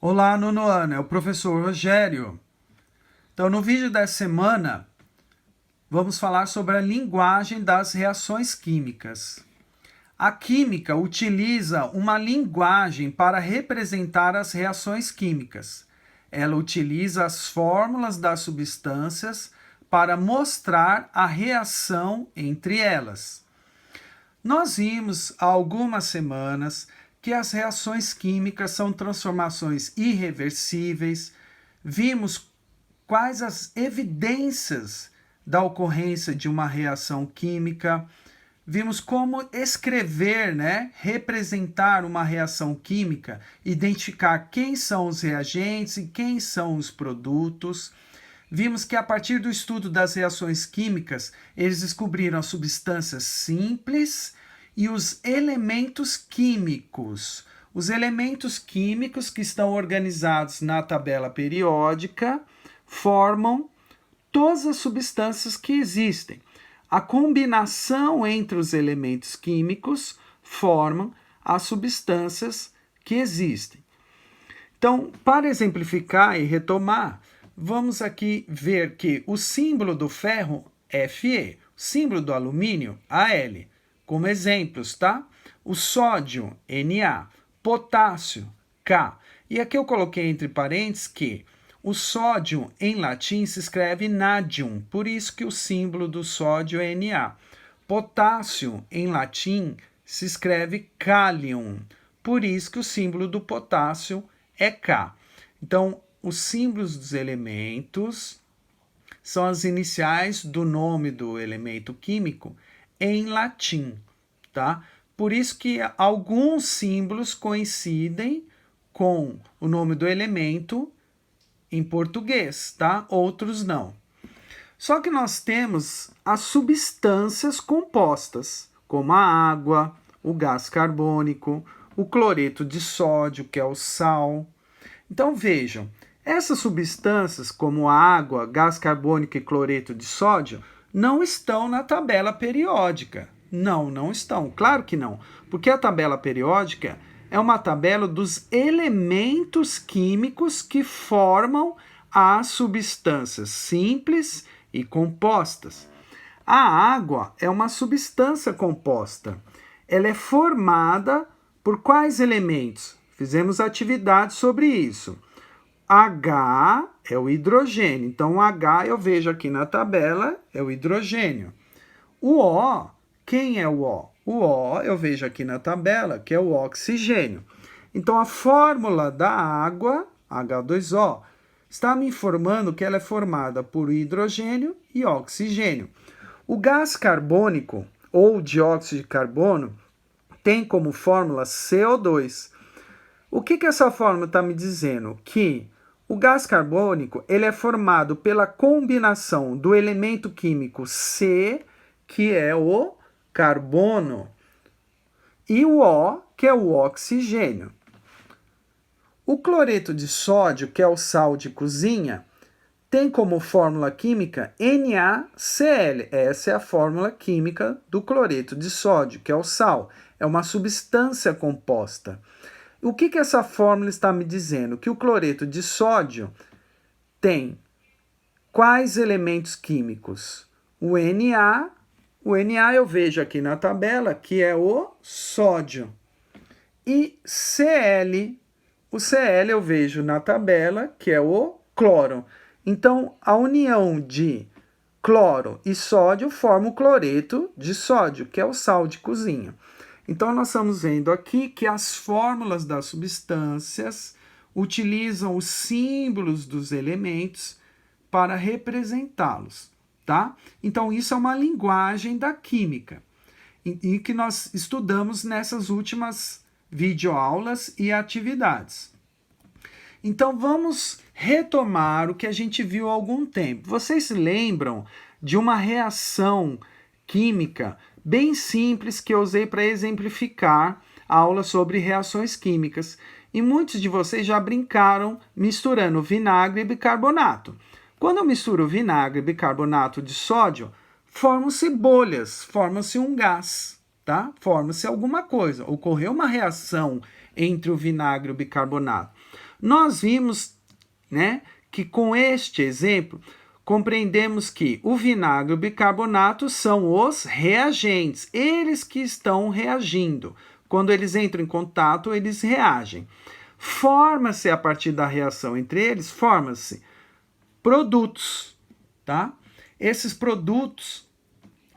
Olá, nono ano, é o professor Rogério. Então, no vídeo dessa semana, vamos falar sobre a linguagem das reações químicas. A química utiliza uma linguagem para representar as reações químicas. Ela utiliza as fórmulas das substâncias para mostrar a reação entre elas. Nós vimos há algumas semanas que as reações químicas são transformações irreversíveis. Vimos quais as evidências da ocorrência de uma reação química. Vimos como escrever, representar uma reação química, identificar quem são os reagentes e quem são os produtos. Vimos que a partir do estudo das reações químicas, eles descobriram as substâncias simples e os elementos químicos. Os elementos químicos que estão organizados na tabela periódica formam todas as substâncias que existem. A combinação entre os elementos químicos formam as substâncias que existem. Então, para exemplificar e retomar, vamos aqui ver que o símbolo do ferro Fe, o símbolo do alumínio Al, como exemplos, tá? O sódio Na, potássio K. E aqui eu coloquei entre parênteses que o sódio em latim se escreve nadium, por isso que o símbolo do sódio é Na. Potássio em latim se escreve kalium, por isso que o símbolo do potássio é K. Então, os símbolos dos elementos são as iniciais do nome do elemento químico em latim, tá? Por isso que alguns símbolos coincidem com o nome do elemento em português, tá? Outros não. Só que nós temos as substâncias compostas, como a água, o gás carbônico, o cloreto de sódio, que é o sal. Então vejam, essas substâncias, como água, gás carbônico e cloreto de sódio, não estão na tabela periódica. Não estão. Claro que não. Porque a tabela periódica é uma tabela dos elementos químicos que formam as substâncias simples e compostas. A água é uma substância composta. Ela é formada por quais elementos? Fizemos atividade sobre isso. H é o hidrogênio. Então, o H eu vejo aqui na tabela, é o hidrogênio. O O, quem é o O? O O eu vejo aqui na tabela, que é o oxigênio. Então, a fórmula da água, H2O, está me informando que ela é formada por hidrogênio e oxigênio. O gás carbônico, ou dióxido de carbono, tem como fórmula CO2. O que essa fórmula está me dizendo? Que o gás carbônico ele é formado pela combinação do elemento químico C, que é o carbono, e o O, que é o oxigênio. O cloreto de sódio, que é o sal de cozinha, tem como fórmula química NaCl. Essa é a fórmula química do cloreto de sódio, que é o sal. É uma substância composta. O que essa fórmula está me dizendo? Que o cloreto de sódio tem quais elementos químicos? O Na eu vejo aqui na tabela, que é o sódio. E Cl, o Cl eu vejo na tabela, que é o cloro. Então, a união de cloro e sódio forma o cloreto de sódio, que é o sal de cozinha. Então, nós estamos vendo aqui que as fórmulas das substâncias utilizam os símbolos dos elementos para representá-los, tá? Então, isso é uma linguagem da química, e que nós estudamos nessas últimas videoaulas e atividades. Então, vamos retomar o que a gente viu há algum tempo. Vocês se lembram de uma reação química bem simples que eu usei para exemplificar a aula sobre reações químicas. E muitos de vocês já brincaram misturando vinagre e bicarbonato. Quando eu misturo vinagre e bicarbonato de sódio, formam-se bolhas, forma-se um gás, tá? Forma-se alguma coisa. Ocorreu uma reação entre o vinagre e o bicarbonato. Nós vimos, né, que com este exemplo compreendemos que o vinagre e o bicarbonato são os reagentes, eles que estão reagindo. Quando eles entram em contato, eles reagem. Forma-se, a partir da reação entre eles, forma-se produtos, tá? Esses produtos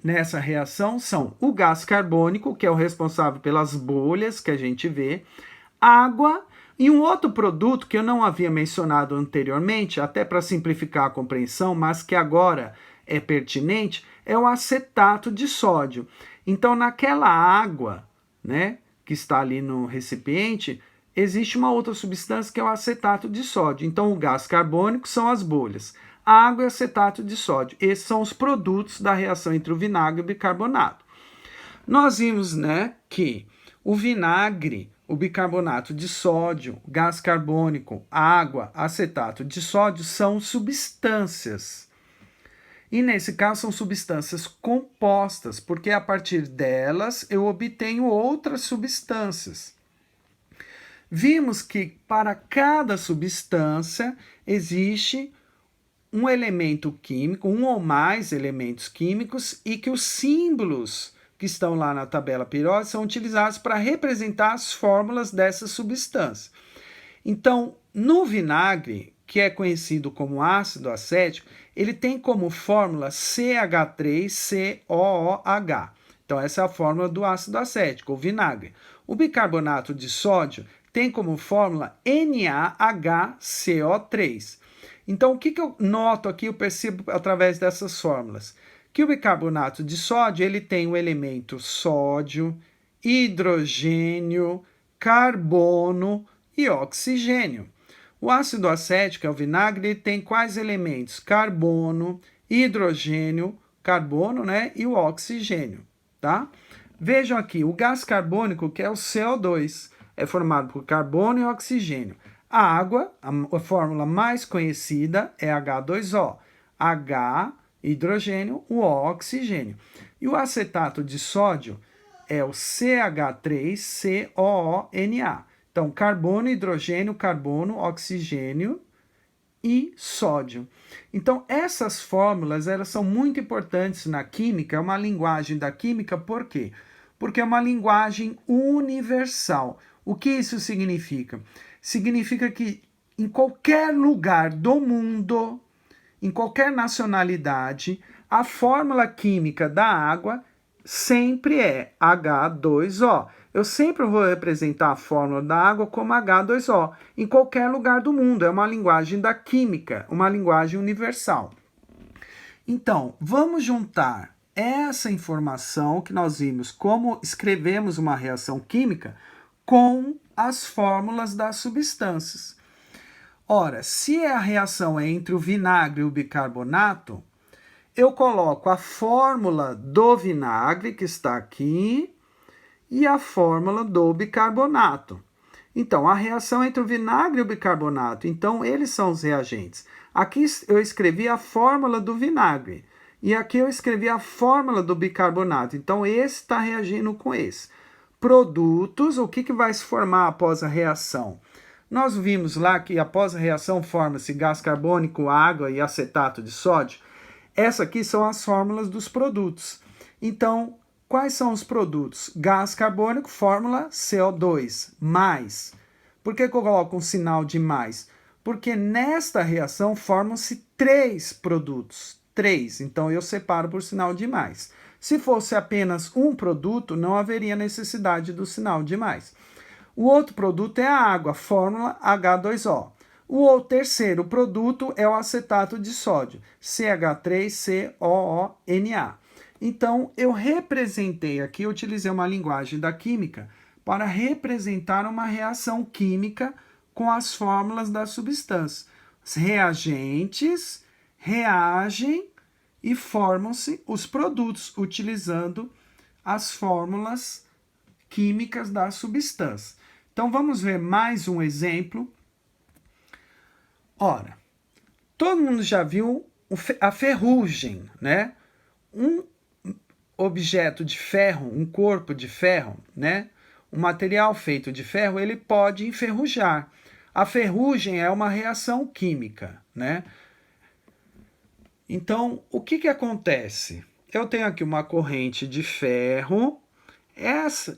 nessa reação são o gás carbônico, que é o responsável pelas bolhas que a gente vê, água e um outro produto que eu não havia mencionado anteriormente, até para simplificar a compreensão, mas que agora é pertinente, é o acetato de sódio. Então, naquela água, né, que está ali no recipiente, existe uma outra substância que é o acetato de sódio. Então, o gás carbônico são as bolhas. Água e acetato de sódio. Esses são os produtos da reação entre o vinagre e o bicarbonato. Nós vimos, né, que o vinagre, o bicarbonato de sódio, gás carbônico, água, acetato de sódio são substâncias. E nesse caso são substâncias compostas, porque a partir delas eu obtenho outras substâncias. Vimos que para cada substância existe um elemento químico, um ou mais elementos químicos, e que os símbolos que estão lá na tabela periódica são utilizados para representar as fórmulas dessa substância. Então, no vinagre, que é conhecido como ácido acético, ele tem como fórmula CH3COOH. Então, essa é a fórmula do ácido acético, o vinagre. O bicarbonato de sódio tem como fórmula NaHCO3. Então, o que eu noto aqui, eu percebo através dessas fórmulas? Que o bicarbonato de sódio, ele tem o elemento sódio, hidrogênio, carbono e oxigênio. O ácido acético, é o vinagre, ele tem quais elementos? Carbono, hidrogênio, carbono, né? E o oxigênio, tá? Vejam aqui, o gás carbônico, que é o CO2, é formado por carbono e oxigênio. A água, a fórmula mais conhecida é H2O. H, hidrogênio, o O, oxigênio. E o acetato de sódio é o CH3COONA. Então, carbono, hidrogênio, carbono, oxigênio e sódio. Então, essas fórmulas, elas são muito importantes na química, é uma linguagem da química, por quê? Porque é uma linguagem universal. O que isso significa? Significa que em qualquer lugar do mundo, em qualquer nacionalidade, a fórmula química da água sempre é H2O. Eu sempre vou representar a fórmula da água como H2O, em qualquer lugar do mundo. É uma linguagem da química, uma linguagem universal. Então, vamos juntar essa informação que nós vimos, como escrevemos uma reação química, com as fórmulas das substâncias. Ora, se a reação é entre o vinagre e o bicarbonato, eu coloco a fórmula do vinagre, que está aqui, e a fórmula do bicarbonato. Então, a reação entre o vinagre e o bicarbonato, então eles são os reagentes. Aqui eu escrevi a fórmula do vinagre, e aqui eu escrevi a fórmula do bicarbonato. Então, esse está reagindo com esse. Produtos, o que vai se formar após a reação? Nós vimos lá que após a reação forma-se gás carbônico, água e acetato de sódio. Essas aqui são as fórmulas dos produtos. Então, quais são os produtos? Gás carbônico, fórmula CO2, mais. Por que eu coloco um sinal de mais? Porque nesta reação formam-se 3 produtos. 3, então eu separo por sinal de mais. Se fosse apenas um produto, não haveria necessidade do sinal de mais. O outro produto é a água, fórmula H2O. O terceiro produto é o acetato de sódio, CH3COONA. Então, eu representei aqui, eu utilizei uma linguagem da química para representar uma reação química com as fórmulas das substâncias. Os reagentes reagem e formam-se os produtos utilizando as fórmulas químicas da substância. Então, vamos ver mais um exemplo. Ora, todo mundo já viu a ferrugem, né? Um objeto de ferro, um corpo de ferro, né? Um material feito de ferro, ele pode enferrujar. A ferrugem é uma reação química, né? Então, o que acontece? Eu tenho aqui uma corrente de ferro.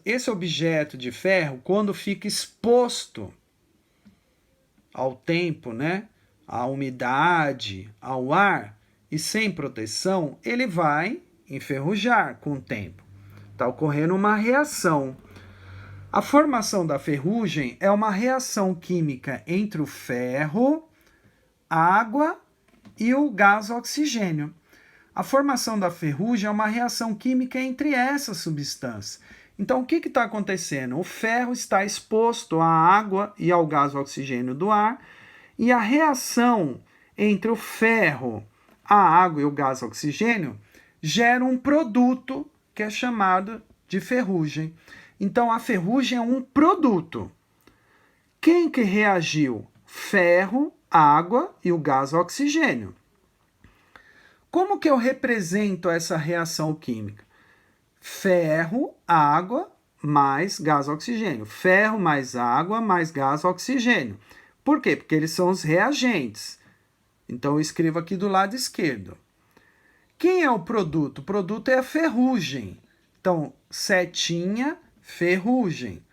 Esse objeto de ferro, quando fica exposto ao tempo, né, à umidade, ao ar e sem proteção, ele vai enferrujar com o tempo. Está ocorrendo uma reação. A formação da ferrugem é uma reação química entre o ferro, água e o gás oxigênio. A formação da ferrugem é uma reação química entre essas substâncias. Então, o que está acontecendo? O ferro está exposto à água e ao gás oxigênio do ar, e a reação entre o ferro, a água e o gás oxigênio gera um produto que é chamado de ferrugem. Então, a ferrugem é um produto. Quem que reagiu? Ferro, água e o gás oxigênio. Como que eu represento essa reação química? Ferro, água, mais gás oxigênio. Ferro mais água, mais gás oxigênio. Por quê? Porque eles são os reagentes. Então, eu escrevo aqui do lado esquerdo. Quem é o produto? O produto é a ferrugem. Então, setinha, ferrugem.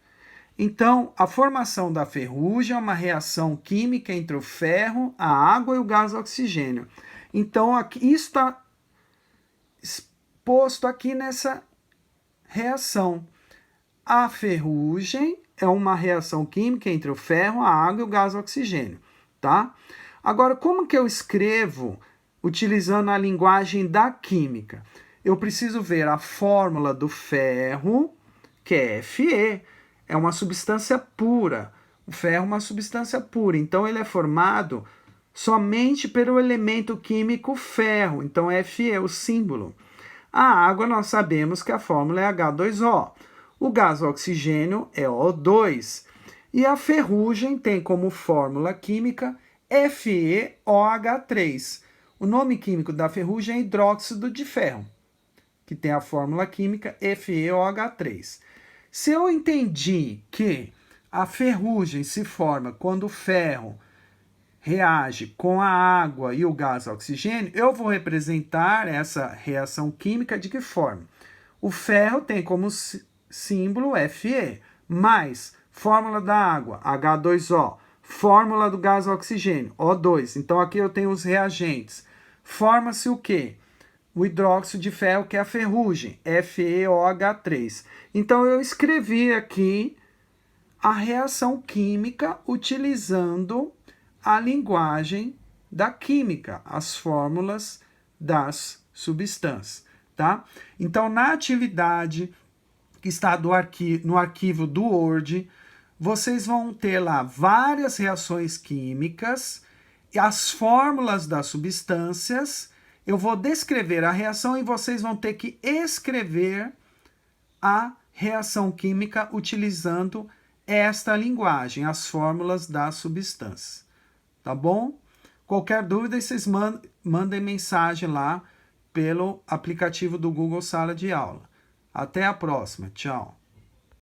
Então, a formação da ferrugem é uma reação química entre o ferro, a água e o gás oxigênio. Então, aqui, isso está exposto aqui nessa reação. A ferrugem é uma reação química entre o ferro, a água e o gás oxigênio, tá? Agora, como que eu escrevo utilizando a linguagem da química? Eu preciso ver a fórmula do ferro, que é Fe, é uma substância pura. O ferro é uma substância pura, então ele é formado somente pelo elemento químico ferro, então Fe, o símbolo. A água, nós sabemos que a fórmula é H2O. O gás oxigênio é O2. E a ferrugem tem como fórmula química FeOH3. O nome químico da ferrugem é hidróxido de ferro, que tem a fórmula química FeOH3. Se eu entendi que a ferrugem se forma quando o ferro reage com a água e o gás oxigênio, eu vou representar essa reação química de que forma? O ferro tem como símbolo Fe, mais fórmula da água, H2O, fórmula do gás oxigênio, O2. Então, aqui eu tenho os reagentes. Forma-se o quê? O hidróxido de ferro, que é a ferrugem, FeOH3. Então, eu escrevi aqui a reação química utilizando a linguagem da química, as fórmulas das substâncias, tá? Então, na atividade que está no arquivo do Word, vocês vão ter lá várias reações químicas e as fórmulas das substâncias. Eu vou descrever a reação e vocês vão ter que escrever a reação química utilizando esta linguagem, as fórmulas das substâncias. Tá bom? Qualquer dúvida, vocês mandem mensagem lá pelo aplicativo do Google Sala de Aula. Até a próxima. Tchau.